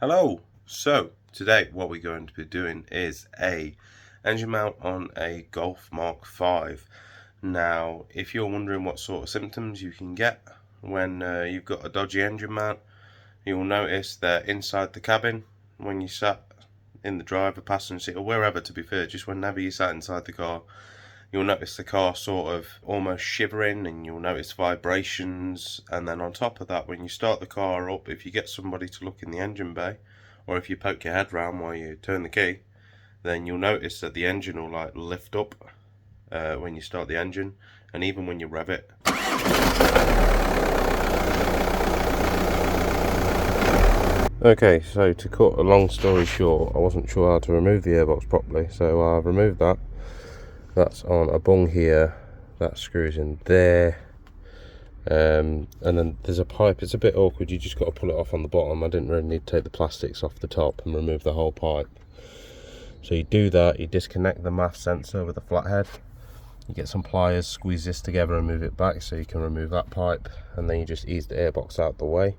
Hello, so today what we're going to be doing is a engine mount on a Golf Mk5. Now if you're wondering what sort of symptoms you can get when you've got a dodgy engine mount, you'll notice that inside the cabin, when you sat in the driver, passenger seat, or wherever, to be fair, just whenever you sat inside the car, you'll notice the car sort of almost shivering, and you'll notice vibrations. And then on top of that, when you start the car up, if you get somebody to look in the engine bay, or if you poke your head round while you turn the key, then you'll notice that the engine will like lift up when you start the engine, and even when you rev it. Okay, so to cut a long story short, I wasn't sure how to remove the airbox properly, so I've removed that. That's on a bung here, that screws in there, and then there's a pipe. It's a bit awkward, you just got to pull it off on the bottom. I didn't really need to take the plastics off the top and remove the whole pipe. So you do that, you disconnect the MAF sensor with a flathead, you get some pliers, squeeze this together and move it back so you can remove that pipe, and then you just ease the airbox out the way.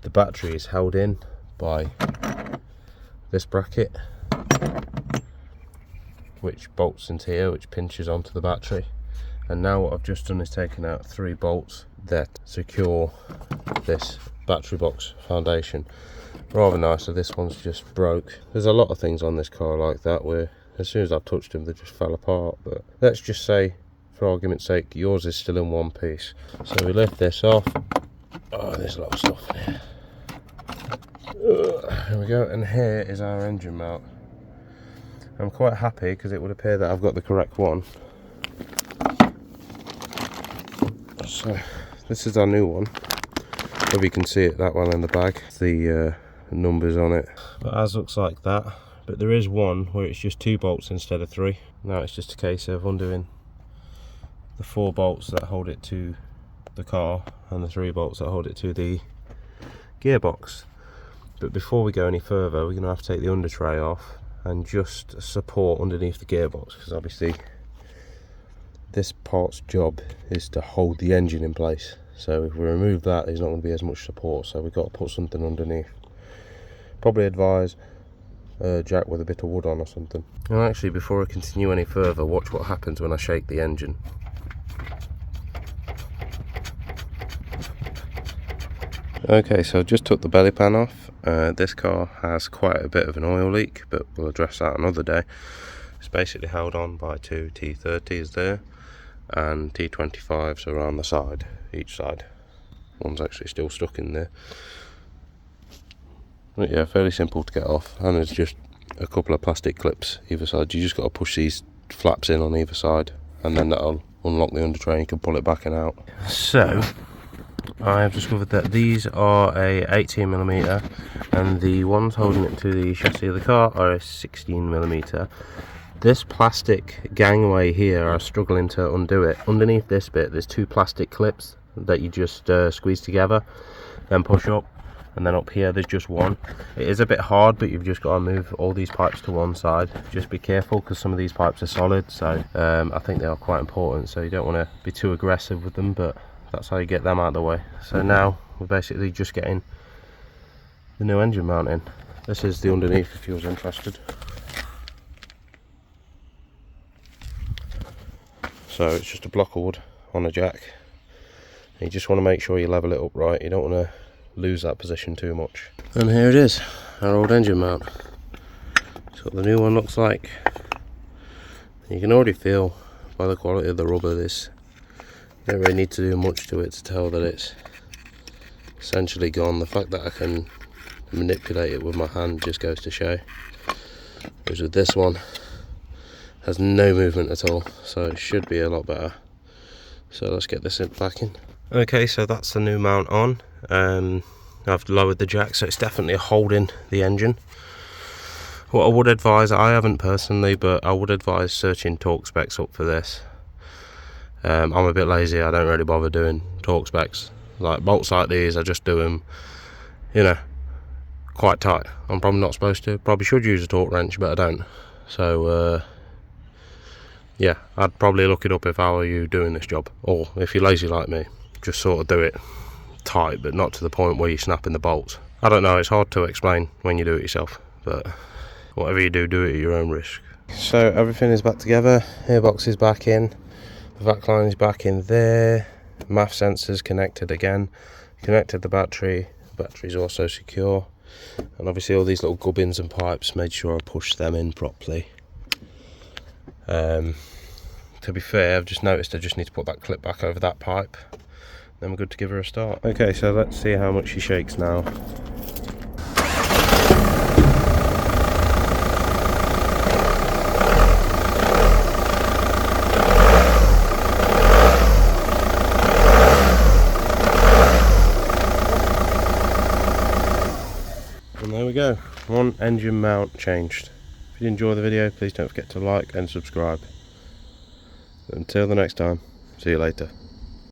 The battery is held in by this bracket, which bolts into here, which pinches onto the battery. And now what I've just done is taken out 3 bolts that secure this battery box foundation. Rather nice. So this one's just broke. There's a lot of things on this car like that where as soon as I've touched them they just fell apart, but let's just say for argument's sake yours is still in one piece. So we lift this off. Oh, there's a lot of stuff in here. Here we go, and here is our engine mount. I'm quite happy because it would appear that I've got the correct one. So this is our new one. If you can see it that well in the bag, the numbers on it. But ours looks like that, but there is one where it's just 2 bolts instead of 3. Now it's just a case of undoing the 4 bolts that hold it to the car and the 3 bolts that hold it to the gearbox. But before we go any further, we're going to have to take the under tray off and just support underneath the gearbox, because obviously this part's job is to hold the engine in place. So if we remove that, there's not going to be as much support, so we've got to put something underneath. Probably advise a jack with a bit of wood on or something. And actually, before I continue any further, watch what happens when I shake the engine. Okay, so I just took the belly pan off. This car has quite a bit of an oil leak, but we'll address that another day. It's basically held on by 2 T30s there, and T25s around the side, each side. One's actually still stuck in there. But yeah, fairly simple to get off, and there's just a couple of plastic clips either side. You just got to push these flaps in on either side, and then that'll unlock the under tray and you can pull it back and out. So I have discovered that these are a 18mm and the ones holding it to the chassis of the car are a 16mm. This plastic gangway here, I'm struggling to undo it. Underneath this bit there's 2 plastic clips that you just squeeze together, then push up, and then up here there's just one. It is a bit hard, but you've just got to move all these pipes to one side. Just be careful because some of these pipes are solid, so I think they are quite important, so you don't want to be too aggressive with them, but that's how you get them out of the way. So now we're basically just getting the new engine mount in. This is the underneath if you was interested. So it's just a block of wood on a jack. You just want to make sure you level it up right. You don't want to lose that position too much. And here it is, our old engine mount. That's what the new one looks like. You can already feel by the quality of the rubber this. You don't really need to do much to it to tell that it's essentially gone. The fact that I can manipulate it with my hand just goes to show. Whereas with this one, has no movement at all, so it should be a lot better. So let's get this back in. Okay, so that's the new mount on. I've lowered the jack, so it's definitely holding the engine. What I would advise, I haven't personally, but I would advise searching torque specs up for this. I'm a bit lazy, I don't really bother doing torque specs. Like bolts like these, I just do them, you know, quite tight. I'm probably not supposed to, probably should use a torque wrench, but I don't. So yeah, I'd probably look it up if I were you doing this job. Or if you're lazy like me, just sort of do it tight, but not to the point where you're snapping the bolts. I don't know, it's hard to explain when you do it yourself, but whatever you do, do it at your own risk. So everything is back together, airbox is back in, the vac line is back in there, MAF sensors connected again, connected the battery's also secure, and obviously all these little gubbins and pipes, made sure I pushed them in properly. To be fair, I've just noticed I just need to put that clip back over that pipe, then we're good to give her a start. Okay, so let's see how much she shakes now. And there we go, one engine mount changed. If you enjoy the video, please don't forget to like and subscribe. Until the next time, see you later.